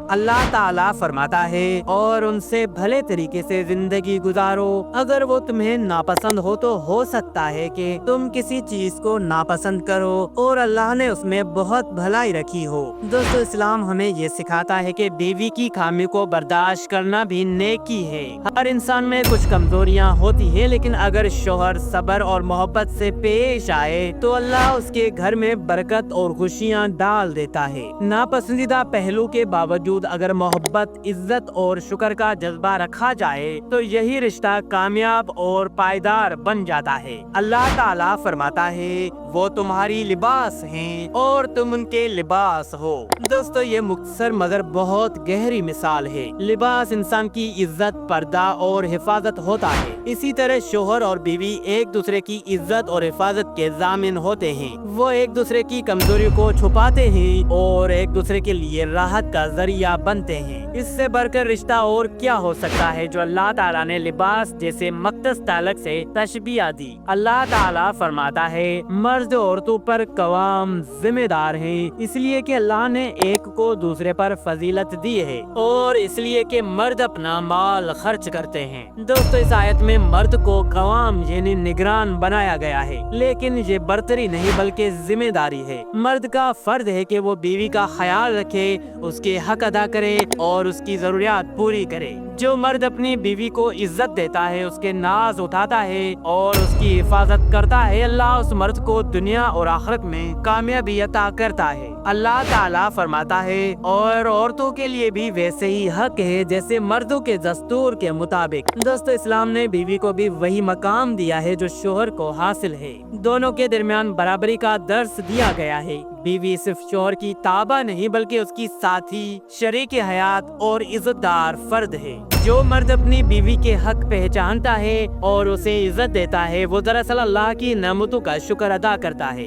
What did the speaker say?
اللہ تعالیٰ فرماتا ہے اور ان سے بھلے طریقے سے زندگی گزارو، اگر وہ تمہیں ناپسند ہو سکتا ہے کہ تم کسی چیز کو ناپسند کرو اور اللہ نے اس میں بہت بھلائی رکھی ہو۔ دوستو، اسلام ہمیں یہ سکھاتا ہے کہ بیوی کی خامی کو برداشت کرنا بھی نیکی ہے۔ ہر انسان میں کچھ کمزوریاں ہوتی ہیں، لیکن اگر شوہر صبر اور محبت سے پیش آئے تو اللہ اس کے گھر میں برکت اور خوشیاں ڈال دیتا ہے۔ ناپسندیدہ پہلو کے باوجود اگر محبت، عزت اور شکر کا جذبہ رکھا جائے تو یہی رشتہ کامیاب اور پائیدار بن جاتا ہے۔ اللہ تعالیٰ فرماتا ہے وہ تمہاری لباس ہیں اور تم ان کے لباس ہو۔ دوستو، یہ مختصر مگر بہت گہری مثال ہے۔ لباس انسان کی عزت، پردہ اور حفاظت ہوتا ہے۔ اسی طرح شوہر اور بیوی ایک دوسرے کی عزت اور حفاظت کے ضامن ہوتے ہیں۔ وہ ایک دوسرے کی کمزوری کو چھپاتے ہیں اور ایک دوسرے کے لیے راحت کا ذریعہ بنتے ہیں۔ اس سے بڑھ کر رشتہ اور کیا ہو سکتا ہے جو اللہ تعالیٰ نے لباس جیسے مقدس تعلق سے تشبیہ دی۔ اللہ تعالیٰ فرماتا ہے مرد عورتوں پر قوام ذمہ دار ہیں، اس لیے کہ اللہ نے ایک کو دوسرے پر فضیلت دی ہے اور اس لیے کہ مرد اپنا مال خرچ کرتے ہیں۔ دوستو، اس آیت میں مرد کو قوام یعنی نگران بنایا گیا ہے، لیکن یہ برتری نہیں بلکہ ذمہ داری ہے۔ مرد کا فرض ہے کہ وہ بیوی کا خیال رکھے، اس کے حق ادا کرے اور اس کی ضروریات پوری کرے۔ جو مرد اپنی بیوی کو عزت دیتا ہے، اس کے ناز اٹھاتا ہے اور اس کی حفاظت کرتا ہے، اللہ اس مرد کو دنیا اور آخرت میں کامیابی عطا کرتا ہے۔ اللہ تعالیٰ فرماتا ہے اور عورتوں کے لیے بھی ویسے ہی حق ہے جیسے مردوں کے دستور کے مطابق۔ دوستو، اسلام نے بیوی کو بھی وہی مقام دیا ہے جو شوہر کو حاصل ہے۔ دونوں کے درمیان برابری کا درس دیا گیا ہے۔ بیوی صرف شوہر کی تابع نہیں بلکہ اس کی ساتھی، شریک حیات اور عزت دار فرد ہے۔ جو مرد اپنی بیوی کے حق پہچانتا ہے اور اسے عزت دیتا ہے، وہ دراصل اللہ کی نعمتوں کا شکر ادا کرتا ہے۔